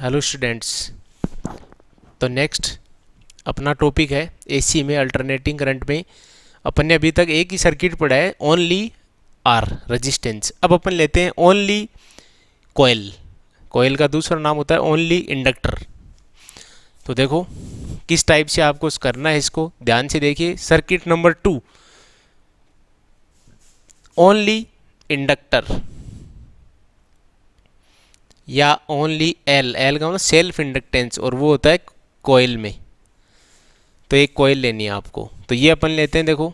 Hello students. तो next अपना topic है एसी में अल्टरनेटिंग करंट में। अपन ने अभी तक एक ही सर्किट पढ़ा है, ओनली आर रेजिस्टेंस। अब अपन लेते हैं ओनली कोयल। कोयल का दूसरा नाम होता है ओनली इंडक्टर। तो देखो किस टाइप से आपको करना है, इसको ध्यान से देखिए। सर्किट नंबर 2, ओनली इंडक्टर या ओनली एल। एल का मतलब सेल्फ इंडक्टेंस, और वो होता है कोयल में। तो एक कोयल लेनी है आपको, तो ये अपन लेते हैं। देखो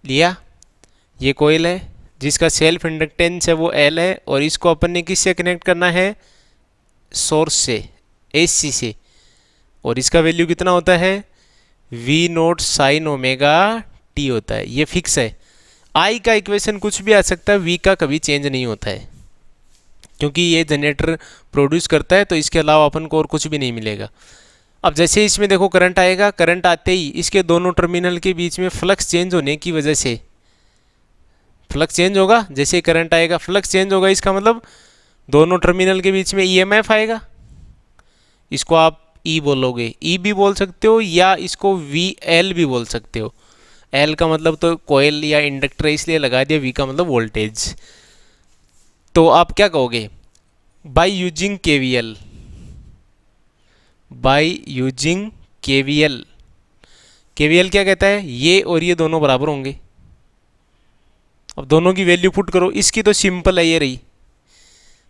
लिया, ये कोयल है जिसका सेल्फ इंडक्टेंस है वो एल है, और इसको अपन ने किससे कनेक्ट करना है? सोर्स से, एसी से। और इसका वैल्यू कितना होता है? V naught sine omega t होता है, ये फिक्स है। आई का इक्वेशन कुछ भी आ सकता है, वी का कभी चेंज नहीं होता है, क्योंकि ये जनरेटर प्रोड्यूस करता है, तो इसके अलावा अपन को और कुछ भी नहीं मिलेगा। अब जैसे इसमें देखो करंट आएगा, करंट आते ही इसके दोनों टर्मिनल के बीच में फ्लक्स चेंज होने की वजह से फ्लक्स चेंज होगा। जैसे करंट आएगा फ्लक्स चेंज होगा, इसका मतलब दोनों टर्मिनल के बीच में ईएमएफ आएगा। इसको आप ई बोलोगे, ई भी बोल सकते हो, या इसको वी एल भी बोल सकते हो। एल का मतलब तो कोयल या इंडक्टर इसलिए लगा दिया, वी का मतलब वोल्टेज। तो आप क्या कहोगे? By using KVL, by using KVL. KVL क्या कहता है? ये और ये दोनों बराबर होंगे। अब दोनों की वैल्यू पुट करो, इसकी तो सिंपल है, ये रही।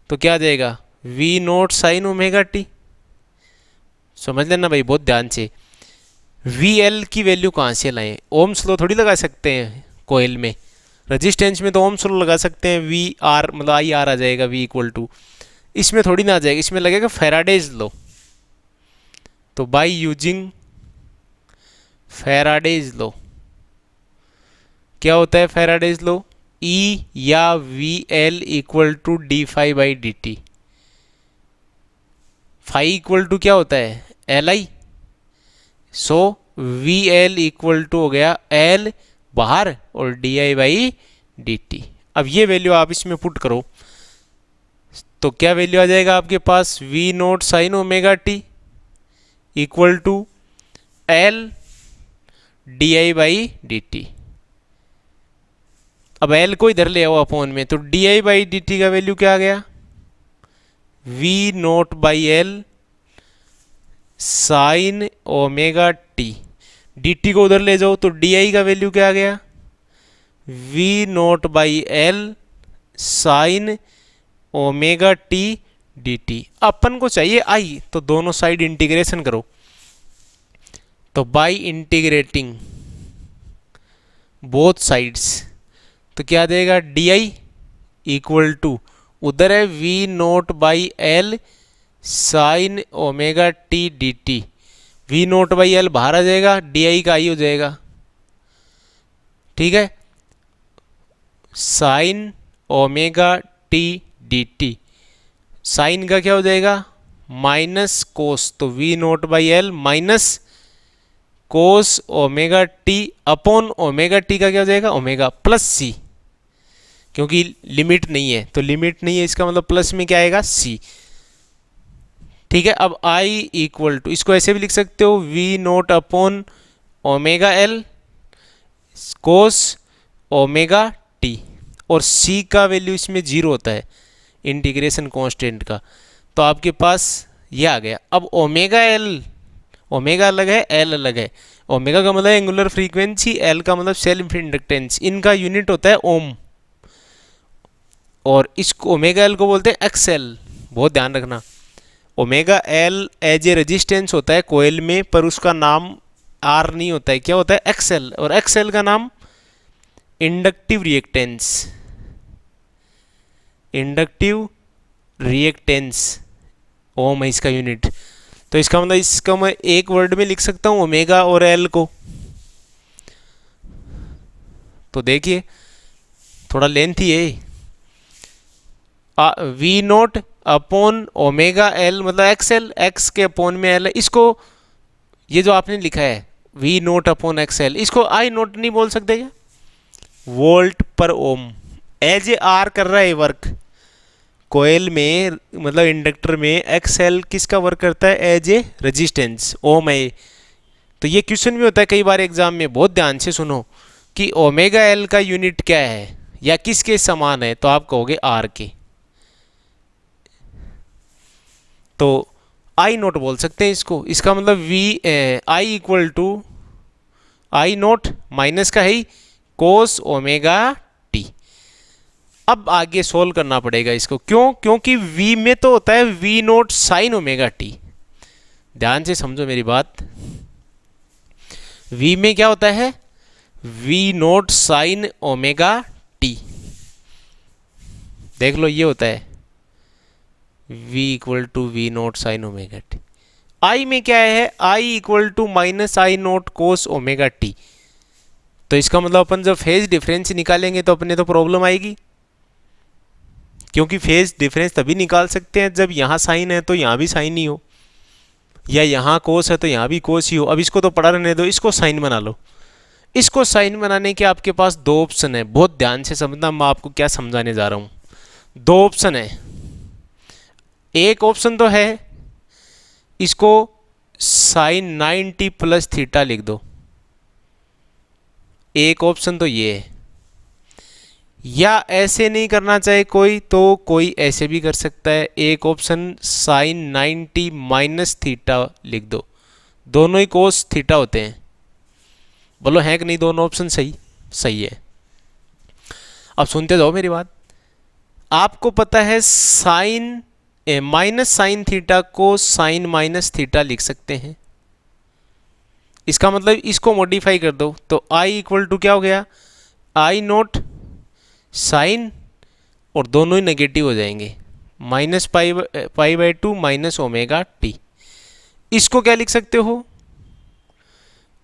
तो क्या आ जाएगा? V naught sine omega t. समझ लेना भाई बहुत ध्यान से। वी एल की वैल्यू कहाँ से लाएं? ओम्स लॉ थोड़ी लगा सकते हैं कोयल में। रजिस्टेंस में तो ओम्स लॉ लगा सकते हैं, वी आर मतलब आई आर आ जाएगा, वी इक्वल टू। इसमें थोड़ी ना आ जाएगा, इसमें लगेगा फैराडेज लॉ। तो बाई यूजिंग फैराडेज लॉ, क्या होता है फैराडेज लॉ? ई या V L equal to d phi by d t. Phi equal to क्या होता है? L I. So V L equal to हो गया एल बाहर और d I by d t. अब ये वैल्यू आप इसमें पुट करो, तो क्या वैल्यू आ जाएगा आपके पास? V naught sine omega t equal to L d I by d t. अब एल को इधर ले आओ अपॉन में, तो d I by d t का वैल्यू क्या आ गया? V naught by L sine omega t. D t को उधर ले जाओ, तो डी आई का वैल्यू क्या आ गया? V naught by L sine omega t d t. अपन को चाहिए आई, तो दोनों साइड इंटीग्रेशन करो। तो बाई इंटीग्रेटिंग बोथ साइड्स, तो क्या देगा? डी आई इक्वल टू, उधर है V naught by L sine omega t d t. V naught by L बाहर आ जाएगा, डी आई का आई हो जाएगा। ठीक है, sine omega t d t. Sine का क्या हो जाएगा? माइनस कोस, तो V naught by L minus cos omega t upon omega t का क्या हो जाएगा? ओमेगा प्लस सी, क्योंकि लिमिट नहीं है, तो लिमिट नहीं है इसका मतलब प्लस में क्या आएगा? सी। ठीक है, अब आई इक्वल टू, इसको ऐसे भी लिख सकते हो, V naught upon omega L cos omega t, और सी का वैल्यू इसमें जीरो होता है इंटीग्रेशन कांस्टेंट का। तो आपके पास ये आ गया। अब ओमेगा एल, ओमेगा अलग है, एल अलग है। ओमेगा का मतलब एंगुलर फ्रीक्वेंसी, एल का मतलब सेल्फ इंडक्टेंस। इनका यूनिट होता है ओम, और इस ओमेगा एल को बोलते हैं एक्सएल। बहुत ध्यान रखना, omega L as a resistance होता है कोयल में, पर उसका नाम आर नहीं होता है, क्या होता है? एक्सएल। और एक्सएल का नाम इंडक्टिव रिएक्टेंस, इंडक्टिव रिएक्टेंस ओम है इसका यूनिट। तो इसका मतलब इसका मैं एक वर्ड में लिख सकता हूँ ओमेगा और एल को। तो देखिए थोड़ा लेंथी है। V naught upon omega L मतलब एक्स एल, एक्स के अपॉन में एल है। इसको ये जो आपने लिखा है V naught upon X L, इसको आई नोट नहीं बोल सकते क्या? वोल्ट पर ओम, एज ए आर कर रहा है वर्क। कोयल में मतलब इंडक्टर में एक्स एल किसका वर्क करता है? एज ए रेजिस्टेंस, ओम है। तो ये क्वेश्चन भी होता है कई बार एग्जाम में, बहुत ध्यान से सुनो कि ओमेगा एल का यूनिट क्या है या किसके समान है, तो आप कहोगे आर के। तो आई नोट बोल सकते हैं इसको, इसका मतलब V I equal to I naught minus का है कोस ओमेगा टी। अब आगे सोल्व करना पड़ेगा इसको, क्यों? क्योंकि v में तो होता है v naught sine omega T. ध्यान से समझो मेरी बात, v में क्या होता है? v naught sine omega t. देख लो ये होता है v equal to V naught sine omega t. i में क्या है? i equal to minus I naught cos omega t. तो इसका मतलब अपन जब फेज डिफरेंस निकालेंगे तो अपने तो प्रॉब्लम आएगी, क्योंकि फेज डिफरेंस तभी निकाल सकते हैं जब यहाँ साइन है तो यहाँ भी साइन ही हो, या यहाँ कोस है तो यहाँ भी कोस ही हो। अब इसको तो पढ़ा रहने दो, इसको साइन बना लो। इसको साइन बनाने के आपके पास दो ऑप्शन है, बहुत ध्यान से समझना मैं आपको क्या समझाने जा रहा हूँ। दो ऑप्शन है, एक ऑप्शन तो है इसको साइन 90 प्लस थीटा लिख दो, एक ऑप्शन तो ये है। या ऐसे नहीं करना चाहे कोई तो कोई ऐसे भी कर सकता है, एक ऑप्शन साइन 90 माइनस थीटा लिख दो, दोनों ही कोस थीटा होते हैं। बोलो है कि नहीं दोनों ऑप्शन सही? सही है। अब सुनते जाओ मेरी बात। आपको पता है साइन माइनस साइन थीटा को साइन माइनस थीटा लिख सकते हैं, इसका मतलब इसको मॉडिफाई कर दो तो आई इक्वल टू क्या हो गया? आई नोट साइन, और दोनों ही नेगेटिव हो जाएंगे, minus pi by to minus omega T. इसको क्या लिख सकते हो?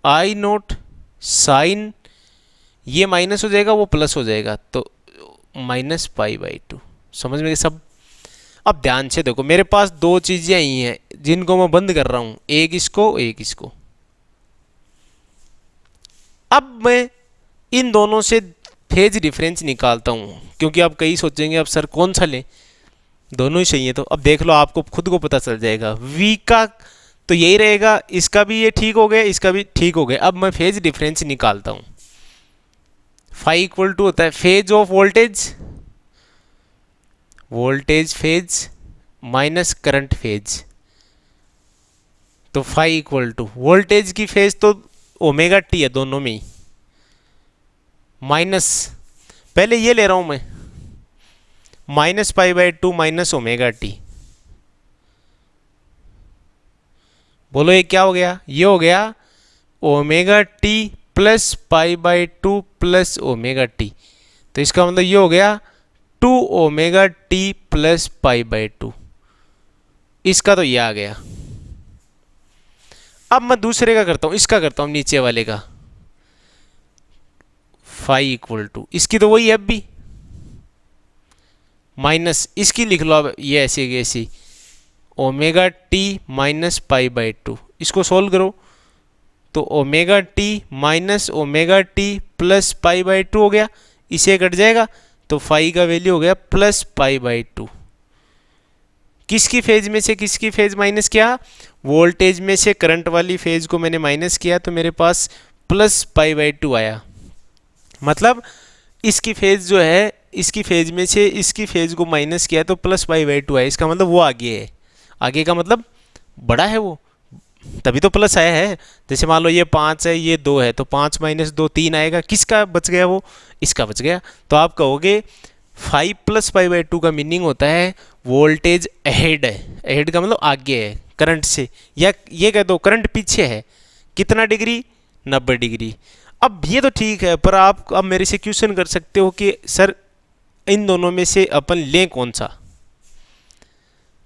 आई नोट साइन, ये माइनस हो जाएगा वो प्लस हो जाएगा, तो माइनस पाई बाई टू। समझ में सब? अब ध्यान से देखो, मेरे पास दो चीज़ें आई हैं जिनको मैं बंद कर रहा हूँ, एक इसको एक इसको। अब मैं इन दोनों से फेज डिफरेंस निकालता हूँ, क्योंकि आप कई सोचेंगे अब सर कौन सा लें, दोनों ही सही है। तो अब देख लो, आपको खुद को पता चल जाएगा। v का तो यही रहेगा, इसका भी ये ठीक हो गया, इसका भी ठीक हो गया। अब मैं फेज डिफरेंस निकालता हूँ। फाई इक्वल टू होता है phase of voltage, voltage phase minus current phase. तो फाई इक्वल टू वोल्टेज की फेज तो ओमेगा टी है दोनों में ही, माइनस पहले ये ले रहा हूं मैं minus pi by to minus omega T. बोलो ये क्या हो गया? ये हो गया omega T plus pi by two plus omega t. तो इसका मतलब ये हो गया 2 omega T plus pi by to. इसका तो ये आ गया। अब मैं दूसरे का करता हूं, इसका करता हूं नीचे वाले का। फाई इक्वल टू इसकी तो वही है अब भी, माइनस इसकी लिख लो अब ये ऐसे ऐसी omega t minus pi by to. इसको सोल्व करो तो omega t minus omega T plus pi by to हो गया, इसे कट जाएगा तो फाई का वैल्यू हो गया प्लस पाई बाई टू। किसकी फेज में से किसकी फेज माइनस किया? वोल्टेज में से करंट वाली फेज को मैंने माइनस किया तो मेरे पास प्लस पाई बाई टू आया। मतलब इसकी फेज जो है, इसकी फेज में से इसकी फेज को माइनस किया तो प्लस पाई बाई टू आया। इसका मतलब वो आगे है, आगे का मतलब बड़ा है वो, तभी तो प्लस आया है। जैसे मान लो ये 5 है ये 2 है तो 5 माइनस 2 3 आएगा, किसका बच गया? वो इसका बच गया। तो आप कहोगे 5 प्लस पाई बाई टू का मीनिंग होता है वोल्टेज अहेड है। अहेड का मतलब आगे है करंट से, या ये कह दो करंट पीछे है। कितना डिग्री? 90 डिग्री। अब ये तो ठीक है, पर आप अब मेरे से क्वेश्चन कर सकते हो कि सर इन दोनों में से अपन लें कौन सा?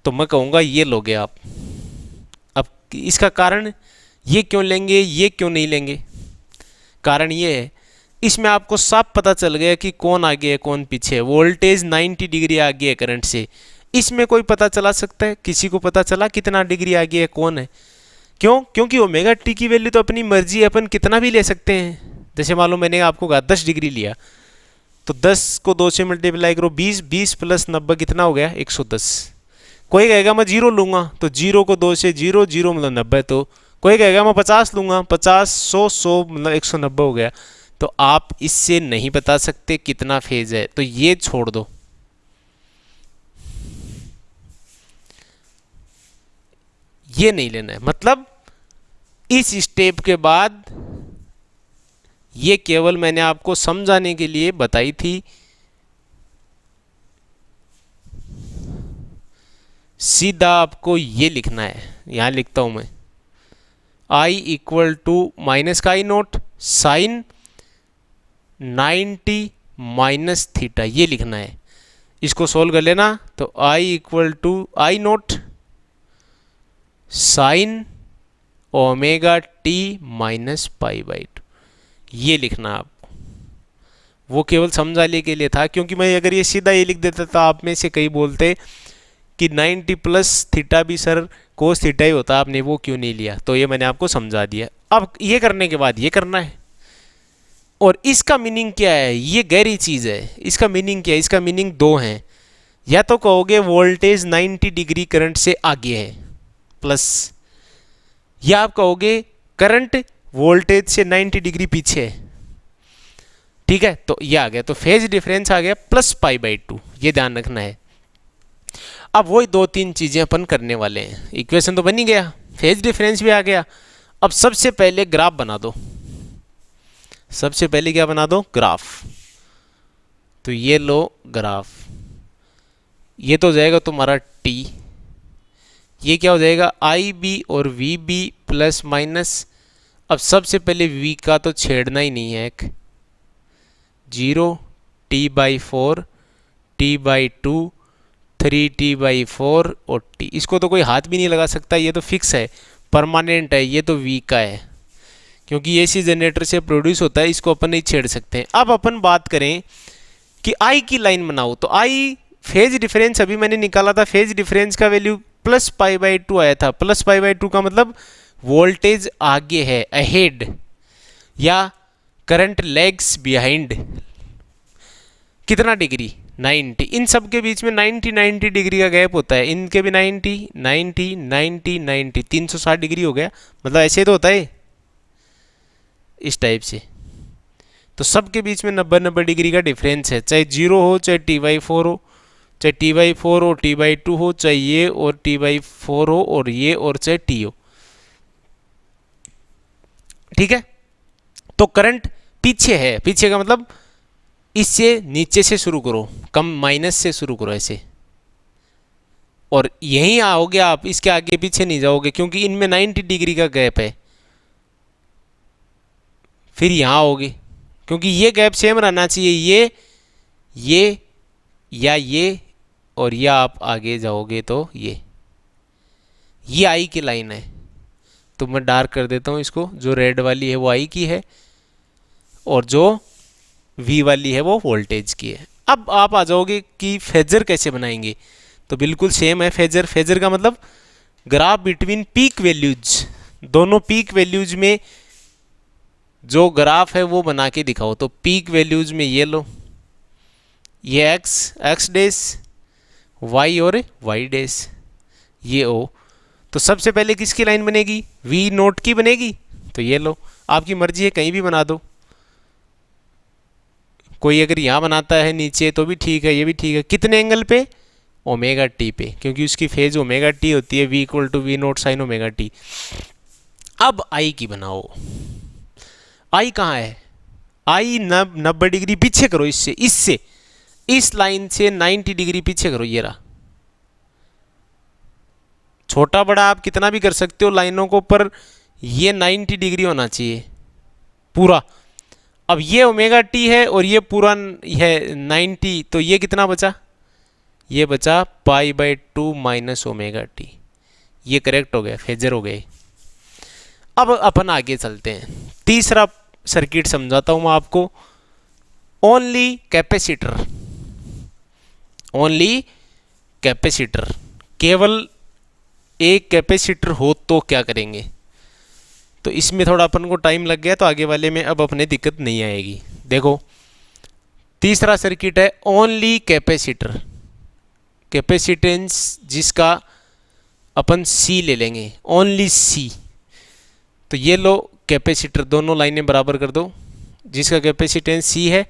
तो मैं कहूँगा ये लोगे आप। अब इसका कारण ये क्यों लेंगे, ये क्यों नहीं लेंगे? कारण ये है, इसमें आपको साफ पता चल गया कि कौन आगे है कौन पीछे है। वोल्टेज 90 डिग्री आगे है करंट से, इसमें कोई पता चला सकता है? किसी को पता चला कितना डिग्री आगे है कौन है? क्यों? क्योंकि ओमेगा टी की वैल्यू तो अपनी मर्जी है, अपन कितना भी ले सकते हैं। जैसे मान लो मैंने आपको कहा 10 डिग्री लिया तो 10 को 2 से मल्टीप्लाई करो 20, 20 प्लस 90 कितना हो गया 110। कोई कहेगा मैं 0 लूँगा, तो 0 को 2 से 0, 0 मतलब 90। तो कोई कहेगा मैं 50 लूँगा, 50, 100, 100 मतलब 190 हो गया। तो आप इससे नहीं बता सकते कितना फेज है, तो ये छोड़ दो। ये नहीं लेना है, मतलब इस स्टेप के बाद ये केवल मैंने आपको समझाने के लिए बताई थी। सीधा आपको ये लिखना है, यहां लिखता हूं मैं I इक्वल टू माइनस का I naught sine 90 minus theta, ये लिखना है। इसको सोल्व कर लेना, तो I equal to I naught sine omega t minus pi by 2, ये लिखना आपको। वो केवल समझाने के लिए था, क्योंकि मैं अगर ये सीधा ये लिख देता तो आप में से कई बोलते कि 90 प्लस थीटा भी सर कोस थीटा ही होता, आपने वो क्यों नहीं लिया। तो ये मैंने आपको समझा दिया। अब ये करने के बाद ये करना है, और इसका मीनिंग क्या है, ये गहरी चीज़ है। इसका मीनिंग क्या है, इसका मीनिंग दो हैं। या तो कहोगे वोल्टेज 90 डिग्री करंट से आगे है प्लस, या आप कहोगे करंट वोल्टेज से 90 डिग्री पीछे है। ठीक है, तो ये आ गया, तो फेज डिफरेंस आ गया प्लस पाई बाई 2, ये ध्यान रखना है। अब वही 2-3 चीज़ें अपन करने वाले हैं। इक्वेशन तो बन ही गया, फेज डिफरेंस भी आ गया। अब सबसे पहले ग्राफ बना दो। सबसे पहले क्या बना दो, ग्राफ। तो ये लो ग्राफ, ये तो हो जाएगा तुम्हारा टी, ये क्या हो जाएगा आई बी और वी बी प्लस माइनस। अब सबसे पहले v का तो छेड़ना ही नहीं है, एक 0 t/4 t/2 3t/4 और t, इसको तो कोई हाथ भी नहीं लगा सकता, ये तो फिक्स है, परमानेंट है। ये तो v का है, क्योंकि ये इसी जनरेटर से प्रोड्यूस होता है, इसको अपन नहीं छेड़ सकते हैं। अब अपन बात करें कि I की लाइन बनाओ, तो I फेज डिफरेंस अभी मैंने निकाला था, फेज डिफरेंस का वैल्यू प्लस पाई बाई 2 आया था। प्लस पाई बाई 2 का मतलब वोल्टेज आगे है, अहेड, या करंट लैग्स बिहाइंड। कितना डिग्री, 90। इन सब के बीच में 90 डिग्री का गैप होता है, इनके भी 90 90 90 90 360 डिग्री हो गया। मतलब ऐसे तो होता है इस टाइप से। तो सब के बीच में 90 डिग्री का डिफरेंस है, चाहे 0 हो, चाहे t/4 हो, चाहे t/4 हो, t/2 हो, चाहे ये और t/4 हो, और ये और चाहे t हो। ठीक है, तो करंट पीछे है, पीछे का मतलब इससे नीचे से शुरू करो, कम माइनस से शुरू करो ऐसे, और यहीं आओगे आप, इसके आगे पीछे नहीं जाओगे, क्योंकि इनमें 90 डिग्री का गैप है। फिर यहाँ आओगे, क्योंकि ये गैप सेम रहना चाहिए, ये या ये, और या आप आगे जाओगे तो ये आई की लाइन है। तो मैं डार्क कर देता हूँ इसको, जो रेड वाली है वो आई की है, और जो वी वाली है वो वोल्टेज की है। अब आप आ जाओगे कि फेजर कैसे बनाएंगे, तो बिल्कुल सेम है फेजर। फेजर का मतलब ग्राफ बिटवीन पीक वैल्यूज, दोनों पीक वैल्यूज में जो ग्राफ है वो बना के दिखाओ। तो पीक वैल्यूज में ये लो, ये एक्स डैश, वाई और वाई डैश, ये ओ। तो सबसे पहले किसकी लाइन बनेगी, वी नोट की बनेगी। तो ये लो, आपकी मर्जी है, कहीं भी बना दो। कोई अगर यहाँ बनाता है नीचे तो भी ठीक है, ये भी ठीक है। कितने एंगल पे, ओमेगा टी पे, क्योंकि उसकी फेज ओमेगा टी होती है, V equal to V naught sine omega t. अब आई की बनाओ। आई कहाँ है, आई 90 डिग्री पीछे करो, इससे इस लाइन से 90 डिग्री पीछे करो। ये रहा, छोटा बड़ा आप कितना भी कर सकते हो लाइनों को, पर ये 90 डिग्री होना चाहिए पूरा। अब ये ओमेगा टी है और ये पूरा है 90, तो ये कितना बचा, ये बचा पाई बाई 2 माइनस ओमेगा टी। ये करेक्ट हो गया, फेजर हो गए। अब अपन आगे चलते हैं, तीसरा सर्किट समझाता हूं मैं आपको। ओनली कैपेसिटर, ओनली कैपेसिटर, केवल एक कैपेसिटर हो तो क्या करेंगे। तो इसमें थोड़ा अपन को टाइम लग गया, तो आगे वाले में अब अपने दिक्कत नहीं आएगी। देखो, तीसरा सर्किट है ओनली कैपेसिटर, कैपेसिटेंस जिसका अपन C ले लेंगे, ओनली C। तो ये लो कैपेसिटर, दोनों लाइनें बराबर कर दो, जिसका कैपेसिटेंस C है।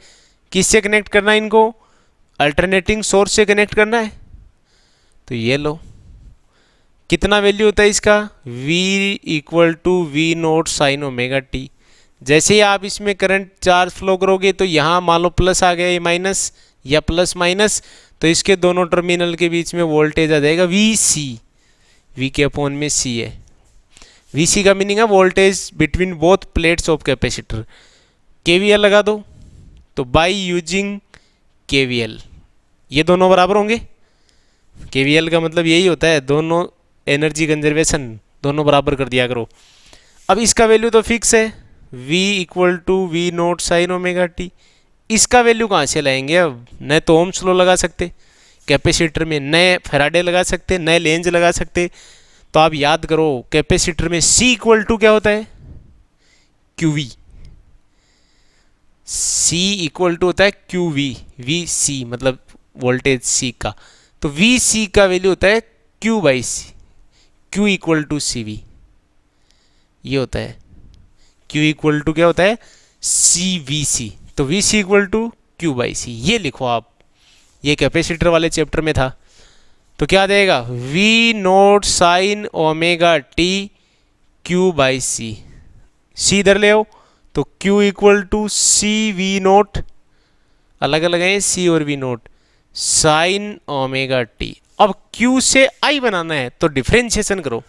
किससे कनेक्ट करना है इनको? अल्टरनेटिंग सोर्स से कनेक्ट करना है। तो ये लो, कितना वैल्यू होता है इसका? V equal to V naught sine omega t. जैसे ही आप इसमें करंट चार्ज फ्लो करोगे तो यहाँ मान लो प्लस आ गया, ये माइनस या प्लस माइनस, तो इसके दोनों टर्मिनल के बीच में वोल्टेज आ जाएगा VC। V के अपॉन में C है। VC का मीनिंग है voltage between both plates of capacitor. KVL लगा दो, तो बाय यूजिंग KVL ये दोनों बराबर होंगे। KVL का मतलब यही होता है, दोनों एनर्जी कंजर्वेशन, दोनों बराबर कर दिया करो। अब इसका वैल्यू तो फिक्स है, V equal to V naught sine omega t. इसका वैल्यू कहाँ से लाएंगे? अब न तो ओम्स लॉ लगा सकते कैपेसिटर में, नए फैराडे लगा सकते, नए लेंज लगा सकते। तो आप याद करो कैपेसिटर में C इक्वल टू क्या होता है? QV। C इक्वल टू होता है QV, VC मतलब वोल्टेज C का। तो VC का वैल्यू होता है Q by C, Q equal to CV। ये होता है Q इक्वल टू क्या होता है? CVC। तो VC equal to Q by C, ये लिखो आप, ये कैपेसिटर वाले चैप्टर में था। तो क्या देगा? V naught sine omega t Q by C। C इधर ले आओ, तो Q equal to CV naught, अलग अलग है C और V naught, sine omega t. अब Q से I बनाना है तो डिफरेंशिएशन करो।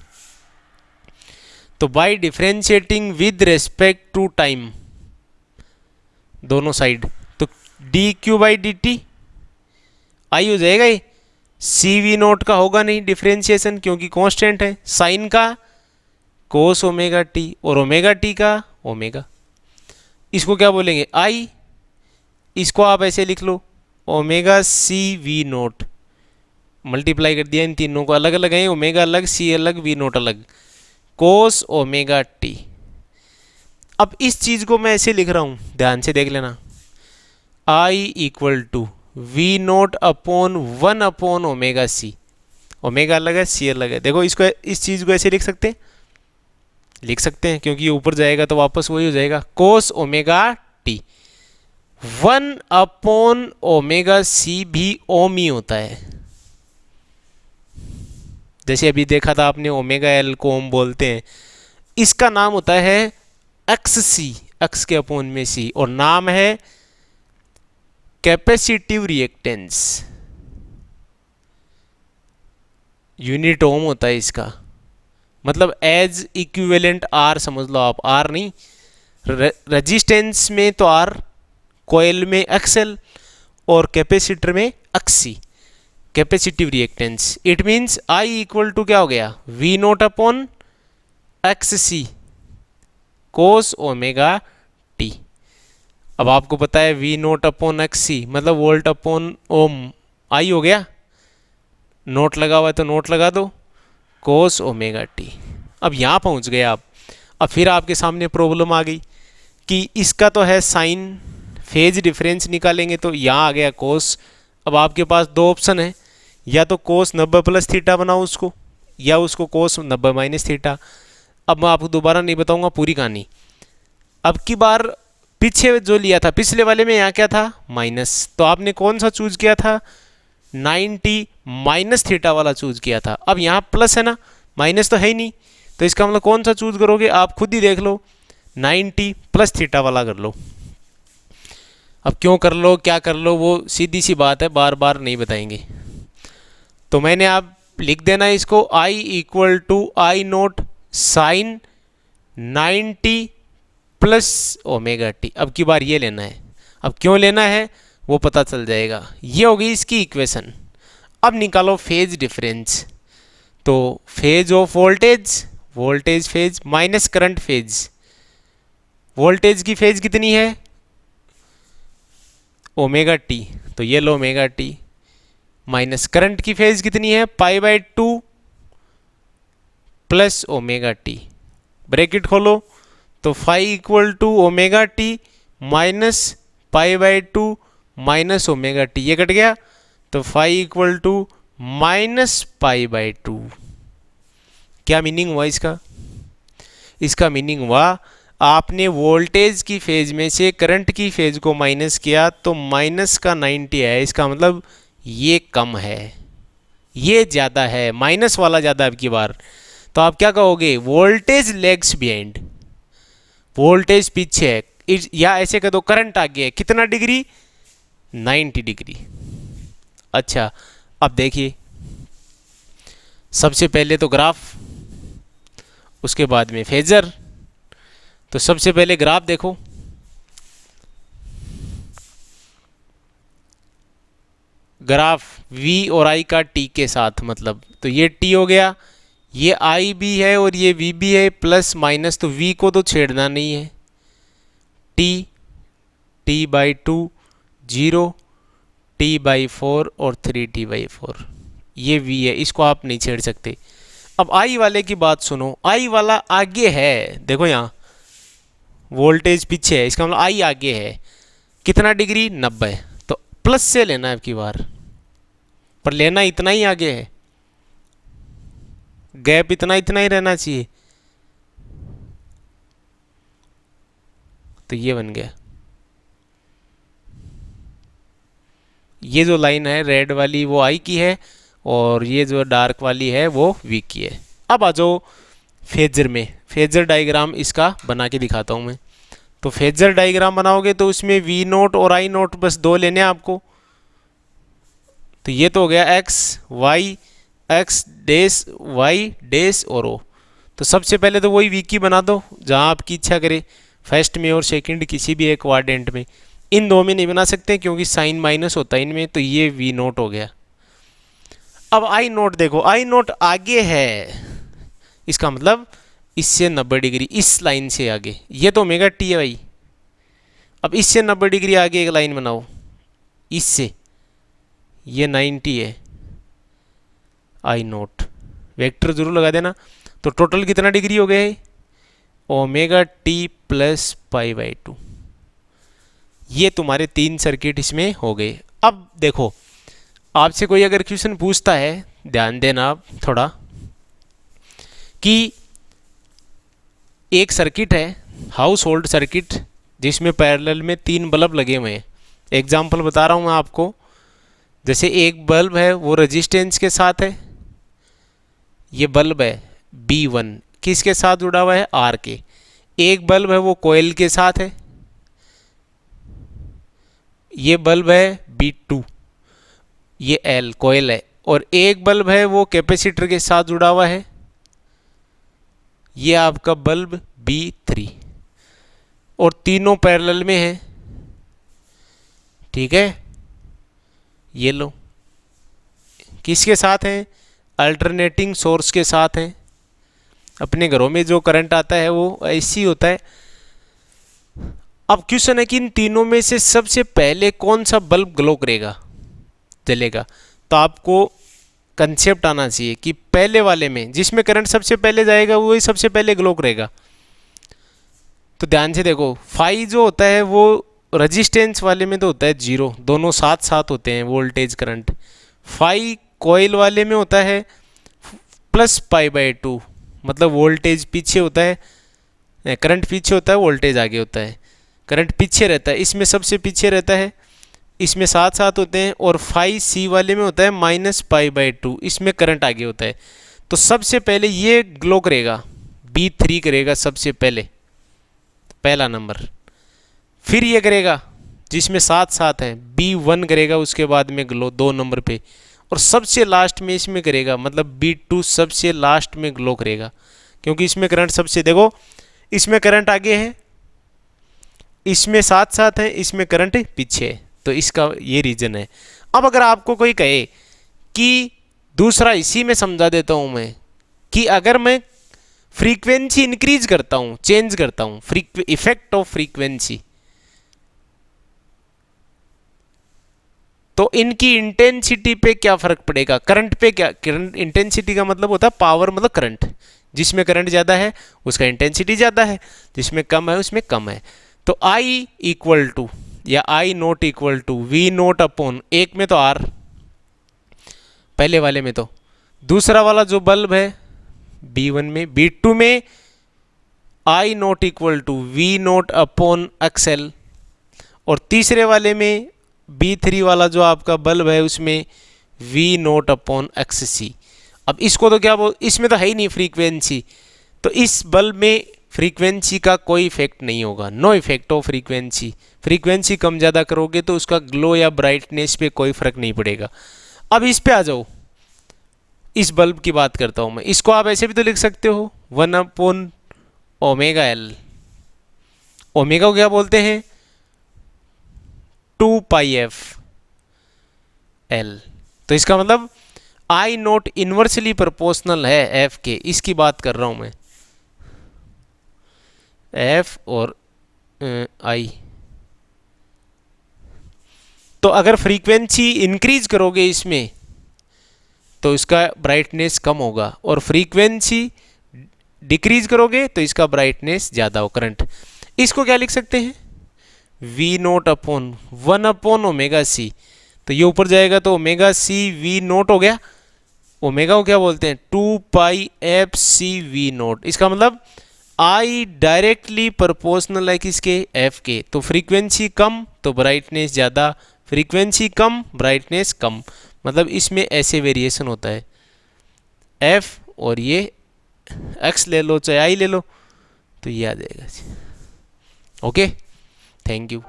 तो by differentiating with respect to time दोनों साइड, तो dQ बाई dt I हो जाएगा। ये CV नोट का होगा नहीं डिफरेंशिएशन क्योंकि कांस्टेंट है, साइन का कोस ओमेगा टी और ओमेगा टी का ओमेगा। इसको क्या बोलेंगे? I। इसको आप ऐसे लिख लो, ओमेगा CV नोट, मल्टीप्लाई कर दिया इन तीनों को, अलग अलग है, ओमेगा अलग, C अलग, V नोट अलग, कोस ओमेगा टी। अब इस चीज को मैं ऐसे लिख रहा हूं, ध्यान से देख लेना, I equal to V naught upon 1 upon omega C। Omega अलग है, C अलग है। देखो इसको, इस चीज को ऐसे लिख सकते हैं क्योंकि ये ऊपर जाएगा तो वापस वही हो जाएगा, कोस omega T. 1 upon omega C भी ओम ही होता है। जैसे अभी देखा था आपने, ओमेगा L को ओम बोलते हैं। इसका नाम होता है XC, एक्स के अपॉन में C, और नाम है कैपेसिटिव रिएक्टेंस। यूनिट ओम होता है इसका, मतलब एज इक्विवेलेंट R समझ लो आप, R नहीं, रेजिस्टेंस में तो R, कोयल में XL और कैपेसिटर में XC, capacitive reactance. It means I equal to क्या हो गया? V naught upon XC cos omega t. अब आपको पता है V नोट अपॉन XC मतलब वोल्ट अपॉन ओम, I हो गया, नोट लगा हुआ है तो नोट लगा दो, कोस ओमेगा टी। अब यहाँ पहुँच गए आप। अब फिर आपके सामने प्रॉब्लम आ गई कि इसका तो है साइन, फेज डिफरेंस निकालेंगे तो यहाँ आ गया कोस। अब आपके पास दो ऑप्शन है, या तो कोस 90 प्लस थीटा बनाओ उसको, या उसको कोस 90 माइनस थीटा। अब मैं आपको दोबारा नहीं बताऊंगा पूरी कहानी। अब की बार पीछे जो लिया था, पिछले वाले में यहाँ क्या था? माइनस, तो आपने कौन सा चूज किया था? 90 माइनस थीटा वाला चूज किया था। अब यहाँ प्लस है ना, माइनस तो है ही नहीं, तो इसका मतलब कौन सा चूज करोगे? आप खुद ही देख लो, 90 प्लस थीटा वाला कर लो। अब क्यों कर लो, क्या कर लो, वो सीधी सी बात है, बार बार नहीं बताएंगे। तो मैंने आप लिख देना इसको, I equal to I naught sine 90 plus omega t. अब की बार ये लेना है। अब क्यों लेना है वो पता चल जाएगा। ये हो गई इसकी इक्वेशन। अब निकालो फेज डिफरेंस। तो phase of voltage, voltage phase minus current phase. Voltage की फेज कितनी है? ओमेगा टी, तो ये लो ओमेगा टी, माइनस करंट की फेज कितनी है? Pi by 2 plus omega t. Bracket खोलो तो phi equal to omega t minus pi by 2 minus omega t, ये कट गया तो phi equal to minus pi by two. क्या मीनिंग हुआ इसका? इसका मीनिंग हुआ आपने वोल्टेज की फेज में से करंट की फेज को माइनस किया तो माइनस का 90 है, इसका मतलब ये कम है, ये ज़्यादा है, माइनस वाला ज़्यादा अब की बार। तो आप क्या कहोगे? वोल्टेज लेग्स बिहाइंड, वोल्टेज पीछे है, या ऐसे कह दो करंट आगे है, कितना डिग्री? 90 डिग्री। अच्छा अब देखिए, सबसे पहले तो ग्राफ, उसके बाद में फेजर। तो सबसे पहले ग्राफ देखो, ग्राफ v और i का t के साथ, मतलब तो ये t हो गया, ये i भी है और ये v भी है, प्लस माइनस, तो v को तो छेड़ना नहीं है, t बाई 2 0, t बाई 4 और 3t बाई 4, ये v है, इसको आप नहीं छेड़ सकते। अब i वाले की बात सुनो, i वाला आगे है, देखो यहाँ वोल्टेज पीछे है, इसका मतलब i आगे है, कितना डिग्री? 90। तो प्लस से लेना है आपकी बार, पर लेना इतना ही आगे है, गैप इतना ही रहना चाहिए। तो ये बन गया, ये जो लाइन है रेड वाली वो आई की है और ये जो डार्क वाली है वो वी की है। अब आ जाओ फेजर में, फेजर डायग्राम इसका बना के दिखाता हूँ मैं। तो फेजर डायग्राम बनाओगे तो उसमें वी नोट और आई नोट बस दो लेने हैं आपको। तो ये तो हो गया X Y, X dash Y dash और ओ। तो सबसे पहले तो वही वी की बना दो जहाँ आपकी इच्छा करे, फर्स्ट में और सेकंड किसी भी एक क्वाड्रेंट में। इन दो में नहीं बना सकते क्योंकि साइन माइनस होता है इनमें, तो ये वी नोट हो गया। अब आई नोट देखो, आई नोट आगे है, इसका मतलब इससे 90 डिग्री, इस लाइन से आगे, ये तो ओमेगा टी है भाई। अब इससे 90 डिग्री आगे एक लाइन बनाओ, इससे ये 90 है, आई नोट वेक्टर जरूर लगा देना। तो टोटल कितना डिग्री हो गया है? Omega T plus pi by 2। ये तुम्हारे 3 सर्किट इसमें हो गए। अब देखो, आपसे कोई अगर क्वेश्चन पूछता है, ध्यान देना आप थोड़ा, कि एक सर्किट है हाउस होल्ड सर्किट जिसमें पैरेलल में 3 बल्ब लगे हुए हैं। एग्जाम्पल बता रहा हूँ मैं आपको, जैसे एक बल्ब है वो रेजिस्टेंस के साथ है, ये बल्ब है B1 किसके साथ जुड़ा हुआ है? R के। एक बल्ब है वो कोयल के साथ है, ये बल्ब है B2, ये L कोयल है, और एक बल्ब है वो कैपेसिटर के साथ जुड़ा हुआ है, ये आपका बल्ब B3, और तीनों पैरेलल में है। ठीक है, ये लो किसके साथ हैं? अल्टरनेटिंग सोर्स के साथ हैं। अपने घरों में जो करंट आता है वो ऐसी होता है। अब क्वेश्चन है कि इन तीनों में से सबसे पहले कौन सा बल्ब ग्लो करेगा, जलेगा? तो आपको कंसेप्ट आना चाहिए कि पहले वाले में जिसमें करंट सबसे पहले जाएगा वही सबसे पहले ग्लो करेगा। तो ध्यान से देखो, फाई जो होता है वो रेजिस्टेंस वाले में तो होता है 0, दोनों साथ साथ होते हैं वोल्टेज करंट। फाई कॉइल वाले में होता है प्लस पाई बाई 2, मतलब वोल्टेज पीछे होता है, करंट पीछे होता है, वोल्टेज आगे होता है। करंट पीछे रहता है, इसमें सबसे पीछे रहता है, इसमें साथ साथ होते हैं। और फाई सी वाले में होता है माइनस पाई बाई 2, इसमें करंट आगे होता है। तो सबसे पहले ये ग्लो करेगा, B3 करेगा सबसे पहले, पहला नंबर। फिर ये करेगा जिसमें साथ साथ है, B1 करेगा उसके बाद में ग्लो 2 नंबर पे, और सबसे लास्ट में इसमें करेगा, मतलब B2 सबसे लास्ट में ग्लो करेगा, क्योंकि इसमें करंट सबसे, देखो इसमें करंट आगे है, इसमें साथ साथ है, इसमें करंट पीछे है, तो इसका ये रीजन है। अब अगर आपको कोई कहे कि दूसरा इसी में समझा देता हूँ मैं, कि अगर मैं फ्रीक्वेंसी इंक्रीज करता हूँ, चेंज करता हूँ, इफेक्ट ऑफ फ्रीक्वेंसी, तो इनकी इंटेंसिटी पे क्या फर्क पड़ेगा, करंट पे क्या? करंट इंटेंसिटी का मतलब होता है पावर, मतलब करंट। जिसमें करंट ज़्यादा है उसका इंटेंसिटी ज़्यादा है, जिसमें कम है उसमें कम है। तो I इक्वल टू, या I naught equal to V naught upon, एक में तो आर, पहले वाले में तो, दूसरा वाला जो बल्ब है B1 में, B2 में I naught equal to V naught upon XL, और तीसरे वाले में B3 वाला जो आपका बल्ब है उसमें वी नोट अपॉन एक्स सी। अब इसको तो क्या बोल, इसमें तो है ही नहीं फ्रीक्वेंसी, तो इस बल्ब में फ्रीक्वेंसी का कोई इफेक्ट नहीं होगा, no effect of frequency. Frequency कम ज़्यादा करोगे तो उसका ग्लो या ब्राइटनेस पे कोई फर्क नहीं पड़ेगा। अब इस पे आ जाओ, इस बल्ब की बात करता हूँ मैं, इसको आप ऐसे भी तो लिख सकते हो 1 अपॉन ओमेगा एल, ओमेगा को क्या बोलते हैं 2 पाई एफ एल, तो इसका मतलब आई नोट इन्वर्सली प्रोपोर्शनल है एफ के, इसकी बात कर रहा हूं मैं, एफ और आई। तो अगर फ्रीक्वेंसी इंक्रीज करोगे इसमें तो इसका ब्राइटनेस कम होगा, और फ्रीक्वेंसी डिक्रीज करोगे तो इसका ब्राइटनेस ज़्यादा हो, करंट। इसको क्या लिख सकते हैं V naught upon 1 upon omega C, तो ये ऊपर जाएगा तो ओमेगा सी वी नोट हो गया, ओमेगा को क्या बोलते हैं 2 पाई एफ सी वी नोट। इसका मतलब आई डायरेक्टली प्रोपोर्शनल है किसके, एफ के, तो फ्रीक्वेंसी कम तो ब्राइटनेस ज़्यादा, फ्रीक्वेंसी कम ब्राइटनेस कम, मतलब इसमें ऐसे वेरिएशन होता है। एफ और ये एक्स ले लो चाहे आई ले लो, तो ये आ जाएगा। Okay, thank you.